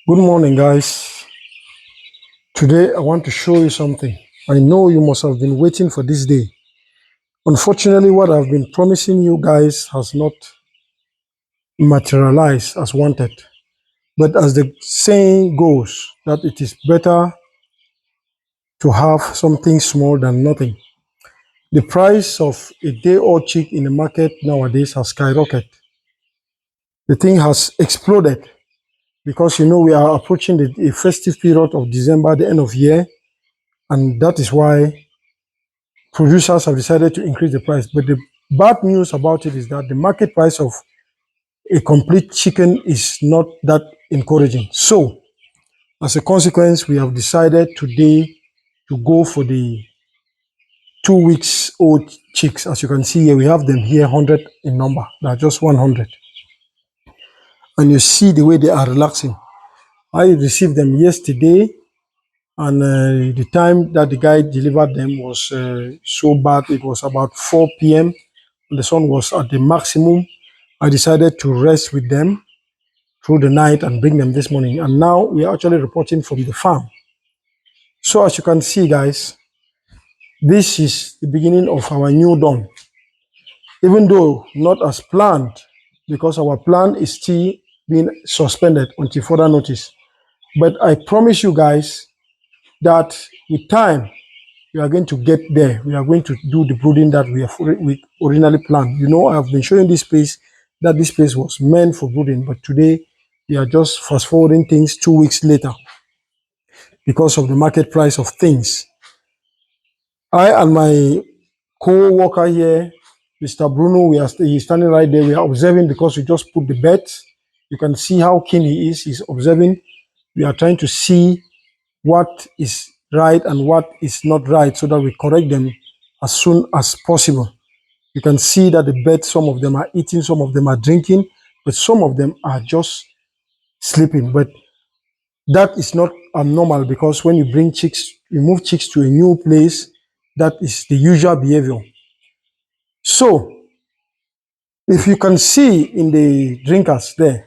Good morning, guys. Today I want to show you something. I know you must have been waiting for this day. Unfortunately, what I've been promising you guys has not materialized as wanted. But as the saying goes, that it is better to have something small than nothing. The price of a day-old chick in the market nowadays has skyrocketed. The thing has exploded because we are approaching the festive period of December, the end of year, and that is why producers have decided to increase the price. But the bad news about it is that the market price of a complete chicken is not that encouraging. So, as a consequence, we have decided today to go for the 2 weeks old chicks. As you can see here, we have them here 100 in number. They are just 100. And you see the way they are relaxing. I received them yesterday, and the time that the guy delivered them was so bad. It was about 4 p.m. The sun was at the maximum. I decided to rest with them through the night and bring them this morning. And now we are actually reporting from the farm. So as you can see, guys, this is the beginning of our new dawn. Even though not as planned, because our plan is still being suspended until further notice. But I promise you guys that with time, we are going to get there. We are going to do the brooding that we originally planned. I have been showing this space, that this space was meant for brooding, but today we are just fast forwarding things 2 weeks later because of the market price of things. I and my co-worker here, Mr. Bruno, he's standing right there. We are observing because we just put the bed. You can see how keen he is. He's observing. We are trying to see what is right and what is not right so that we correct them as soon as possible. You can see that the birds, some of them are eating, some of them are drinking, but some of them are just sleeping. But that is not abnormal because when you bring chicks, you move chicks to a new place, that is the usual behavior. So, if you can see in the drinkers there,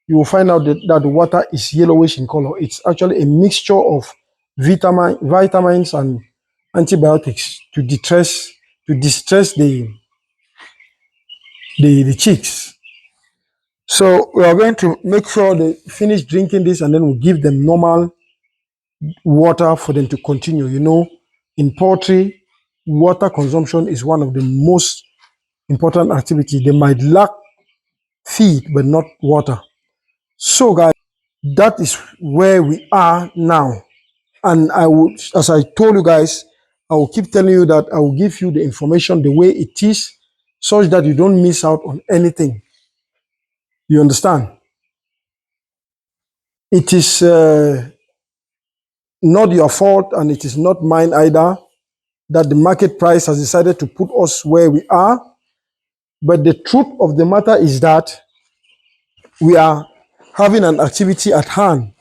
you will find out that the water is yellowish in color. It's actually a mixture of vitamins and antibiotics to distress the chicks. So we are going to make sure they finish drinking this, and then we'll give them normal water for them to continue. In poultry, water consumption is one of the most important activities. They might lack feed, but not water. So guys, that is where we are now. And as I told you guys, I will keep telling you that I will give you the information the way it is, such that you don't miss out on anything. You understand? It is not your fault, and it is not mine either, that the market price has decided to put us where we are. But the truth of the matter is that we are having an activity at hand.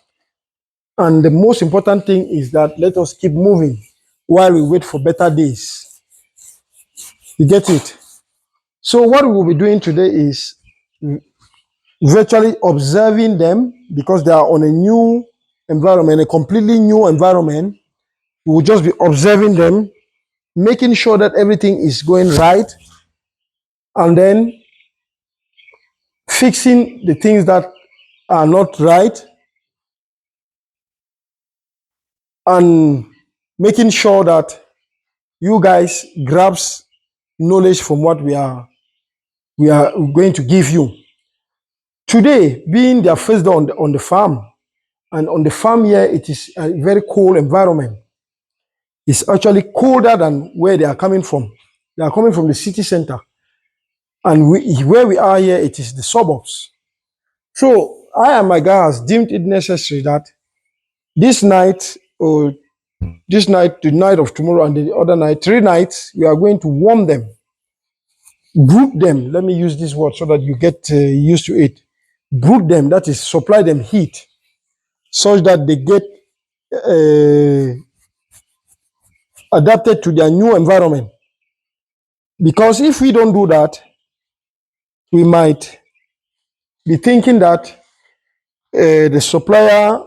And the most important thing is that let us keep moving while we wait for better days. You get it? So what we will be doing today is virtually observing them because they are on a new environment, a completely new environment. We will just be observing them, making sure that everything is going right, and then fixing the things that are not right, and making sure that you guys grasp knowledge from what we are going to give you. Today, being their first day on the farm, and on the farm here, it is a very cold environment. It's actually colder than where they are coming from. They are coming from the city center. And where we are here, it is the suburbs. So I and my guys deemed it necessary that this night, or the night of tomorrow, and the other night, 3 nights, we are going to warm them, group them. Let me use this word so that you get used to it. Group them, that is, supply them heat, such that they get adapted to their new environment. Because if we don't do that, we might be thinking that The supplier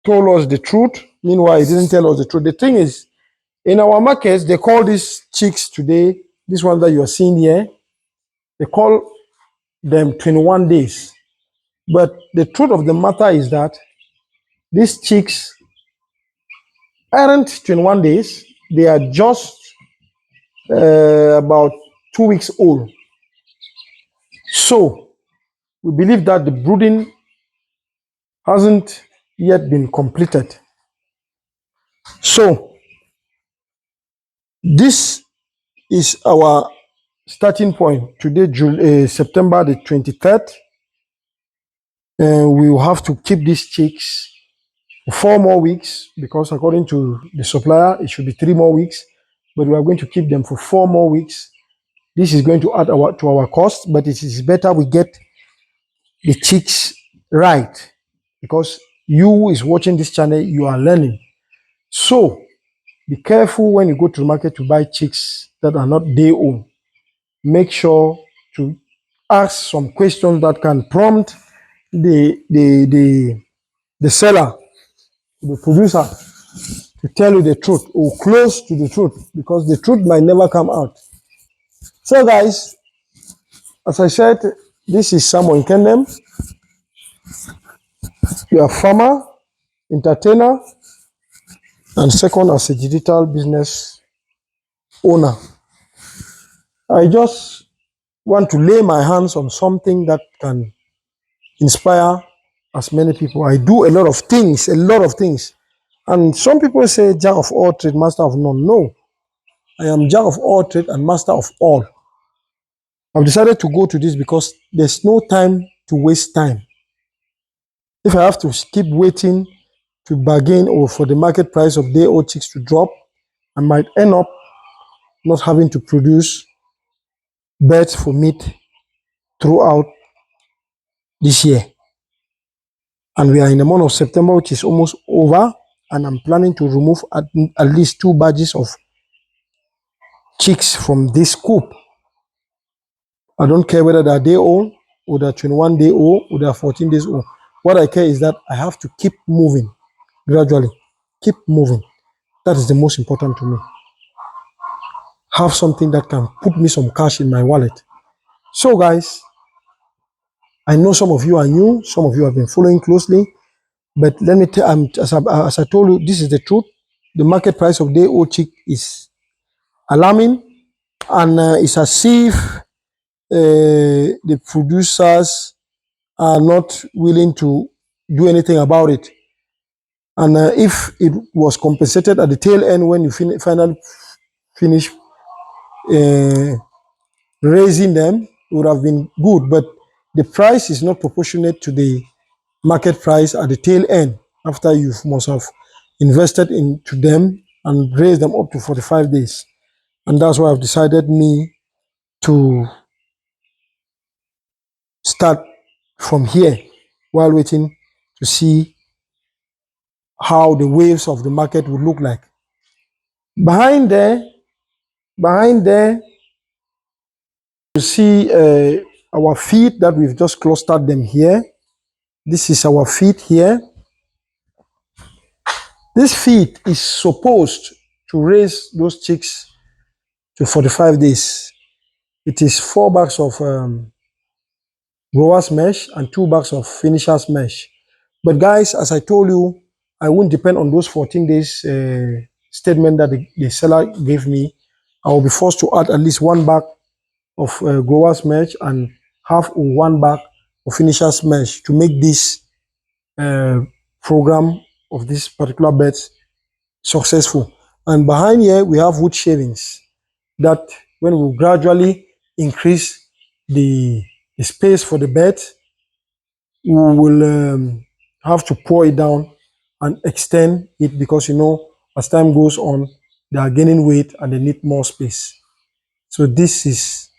told us the truth. Meanwhile, he didn't tell us the truth. The thing is, in our markets, they call these chicks today, this one that you are seeing here, they call them 21 days. But the truth of the matter is that these chicks aren't 21 days. They are just about 2 weeks old. So we believe that the brooding hasn't yet been completed. So this is our starting point. Today, September the 23rd. We will have to keep these chicks for 4 more weeks because according to the supplier, it should be 3 more weeks. But we are going to keep them for 4 more weeks. This is going to add to our cost, but it is better we get the chicks right because you who is watching this channel, you are learning. So be careful when you go to the market to buy chicks that are not day old. Make sure to ask some questions that can prompt the seller, the producer, to tell you the truth or close to the truth because the truth might never come out. So guys, as I said, this is Samuel Kenem. You are farmer, entertainer, and second as a digital business owner. I just want to lay my hands on something that can inspire as many people. I do a lot of things, And some people say, Jack of all trades, master of none. No, I am Jack of all trades and master of all. I've decided to go to this because there's no time to waste time. If I have to keep waiting to bargain or for the market price of day-old chicks to drop, I might end up not having to produce birds for meat throughout this year. And we are in the month of September, which is almost over, and I'm planning to remove at least 2 batches of chicks from this coop. I don't care whether they're day old or they're 21 day old or they're 14 days old. What I care is that I have to keep moving gradually. Keep moving. That is the most important to me. Have something that can put me some cash in my wallet. So guys, I know some of you are new, some of you have been following closely, but let me tell you, as I told you, this is the truth. The market price of day old chick is alarming, and it's as if the producers are not willing to do anything about it. And if it was compensated at the tail end when you finally finish raising them, it would have been good. But the price is not proportionate to the market price at the tail end after you must have invested into them and raised them up to 45 days. And that's why I've decided to start from here while waiting to see how the waves of the market will look like. Behind there, you see our feed that we've just clustered them here. This is our feed here. This feed is supposed to raise those chicks to 45 days. It is 4 bags of growers mesh and 2 bags of finishers mesh. But guys, as I told you, I won't depend on those 14 days statement that the seller gave me. I will be forced to add at least 1 bag of growers mesh and half or 1 bag of finishers mesh to make this program of this particular beds successful. And behind here, we have wood shavings that when we gradually increase the space for the bed, we will have to pour it down and extend it because, as time goes on, they are gaining weight and they need more space. So this is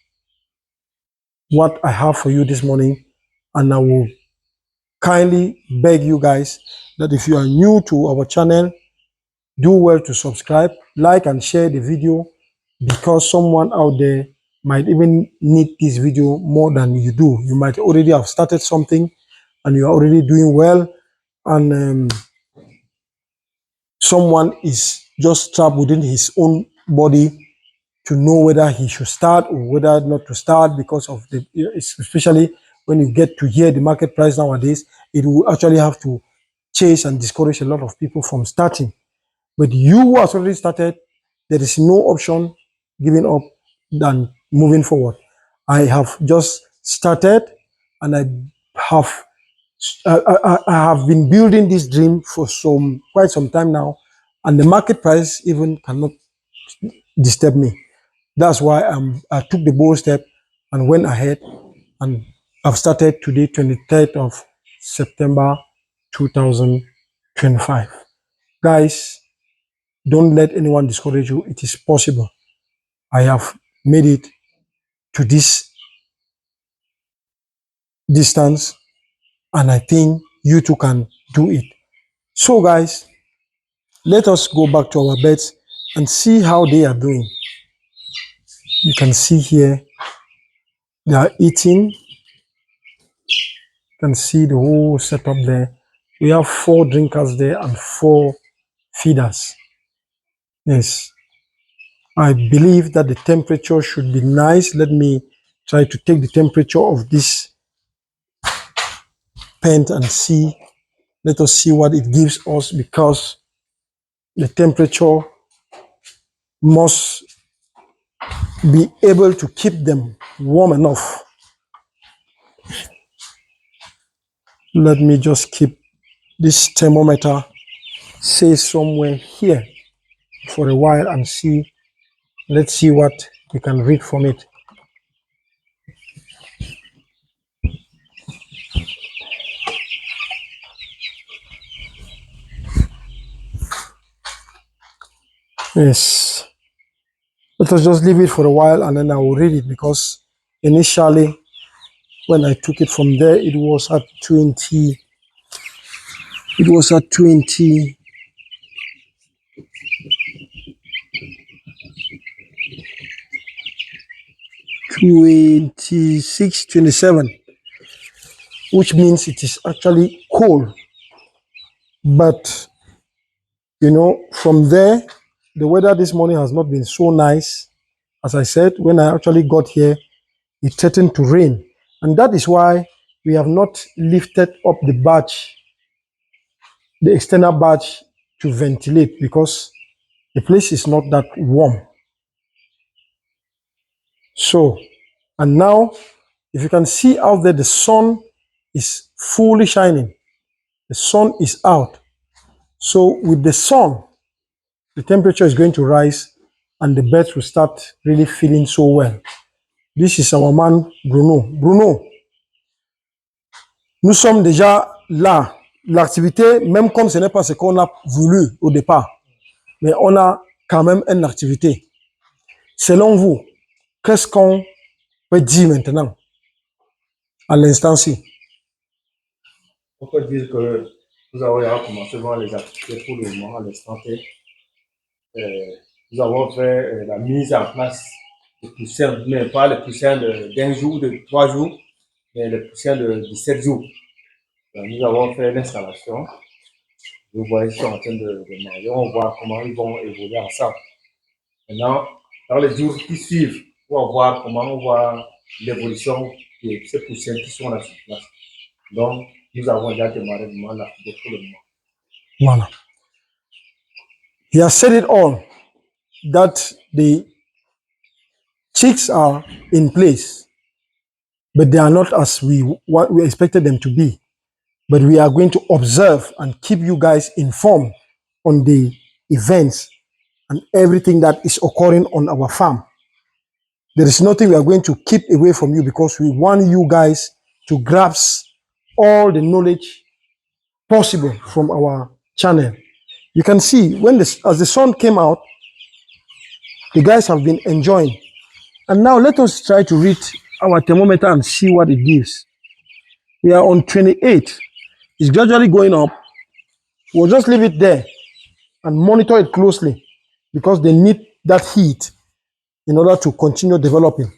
what I have for you this morning, and I will kindly beg you guys that if you are new to our channel, do well to subscribe, like and share the video because someone out there might even need this video more than you do. You might already have started something and you are already doing well, and someone is just trapped within his own body to know whether he should start or whether not to start because of the, especially when you get to hear the market price nowadays, it will actually have to chase and discourage a lot of people from starting. But you who has already started, there is no option giving up than moving forward. I have just started, and have I have been building this dream for some quite some time now, and the market price even cannot disturb me. That's why I took the bold step and went ahead, and I've started today, 23rd of September 2025. Guys, don't let anyone discourage you. It is possible. I have made it to this distance, and I think you too can do it. So, guys, let us go back to our beds and see how they are doing. You can see here they are eating. You can see the whole setup there. We have 4 drinkers there and 4 feeders. Yes, I believe that the temperature should be nice. Let me try to take the temperature of this pen and see. Let us see what it gives us, because the temperature must be able to keep them warm enough. Let me just keep this thermometer, say, somewhere here for a while and see. Let's see what we can read from it. Yes. Let us just leave it for a while and then I will read it, because initially when I took it from there, it was at 20. It was at 20. 26, 27, which means it is actually cold. But, from there, the weather this morning has not been so nice. As I said, when I actually got here, it threatened to rain. And that is why we have not lifted up the batch, the external batch, to ventilate, because the place is not that warm. So, and now, if you can see out there, the sun is fully shining. The sun is out. So with the sun, the temperature is going to rise and the birds will start really feeling so well. This is our man, Bruno. Bruno, nous sommes déjà là. L'activité, même comme ce n'est pas ce qu'on a voulu au départ, mais on a quand même une activité. Selon vous, qu'est-ce qu'on peut dire maintenant, à l'instant-ci? On peut dire que nous avons déjà commencé voir les activités pour le moment à l'instant T. Nous avons fait la mise en place de poussières, mais pas les poussières d'un jour, de 3 jours, mais les poussières de 17 jours. Donc, nous avons fait l'installation. Vous voyez, ils sont en train de manger. On voit comment ils vont évoluer ensemble. Maintenant, dans les jours qui suivent, on va voir comment on voit l'évolution de ces poussières qui sont là sur place. Donc, nous avons déjà démarré vraiment l'activité pour le moment. Voilà. He has said it all, that the chicks are in place, but they are not as what we expected them to be. But we are going to observe and keep you guys informed on the events and everything that is occurring on our farm. There is nothing we are going to keep away from you, because we want you guys to grasp all the knowledge possible from our channel. You can see as the sun came out, the guys have been enjoying. And now let us try to read our thermometer and see what it gives. We are on 28. It's gradually going up. We'll just leave it there and monitor it closely, because they need that heat in order to continue developing.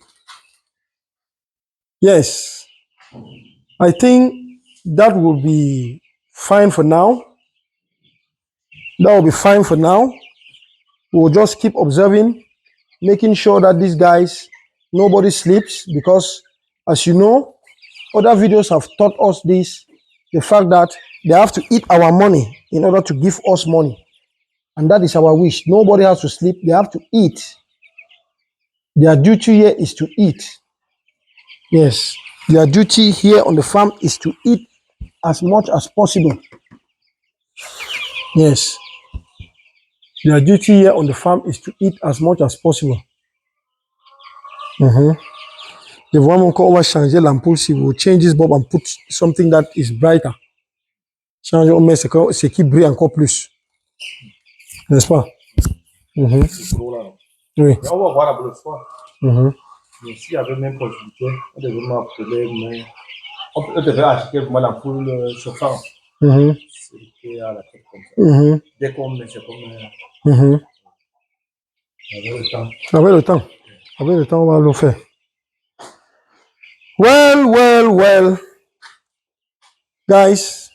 Yes, I think that will be fine for now. That will be fine for now. We'll just keep observing, making sure that these guys, nobody sleeps, because as you know, other videos have taught us this, the fact that they have to eat our money in order to give us money. And that is our wish. Nobody has to sleep. They have to eat. Their duty here is to eat. Yes. Their duty here on the farm is to eat as much as possible. Yes. Their duty here on the farm is to eat as much as possible. The one qu'on va changer l'ampoule, si vous change this bulb and put something that is brighter. Changer, on met ce qui brille encore plus. N'est-ce pas? C'est gros là. Oui. Mais on va voir la prochaine fois. Mhm. Mais s'il y avait même possibilité, on devait m'appeler, mais on devait acheter vraiment l'ampoule chauffante. C'était à la tête comme ça. Dès qu'on met, c'est comme avec le temps. Avec le temps. Avec le temps, on va le faire. Well, well, well. Guys,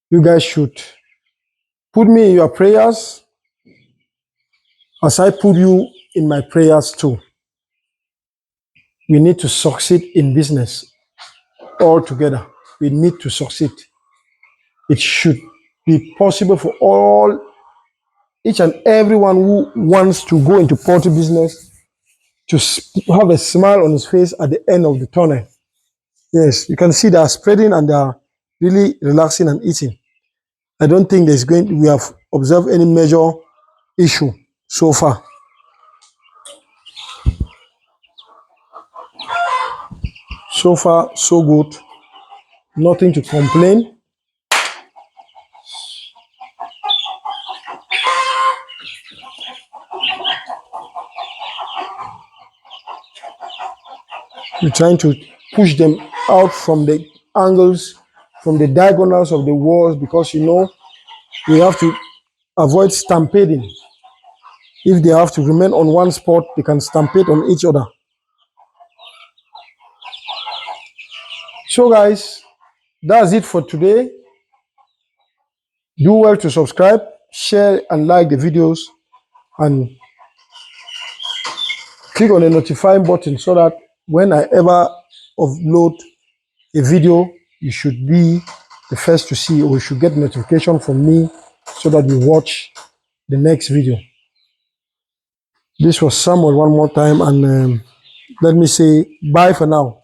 you guys should put me in your prayers as I put you in my prayers too. We need to succeed in business all together. We need to succeed. It should be possible for each and everyone who wants to go into poultry business to have a smile on his face at the end of the tunnel. Yes, you can see they are spreading and they are really relaxing and eating. I don't think we have observed any major issue so far. So far, so good. Nothing to complain. We're trying to push them out from the angles, from the diagonals of the walls, because you know we have to avoid stampeding. If they have to remain on one spot, they can stampede on each other. So guys, that's it for today. Do well to subscribe, share and like the videos, and click on the notifying button so that when I ever upload a video, you should be the first to see, or you should get notification from me so that you watch the next video. This was Samuel one more time, and let me say bye for now.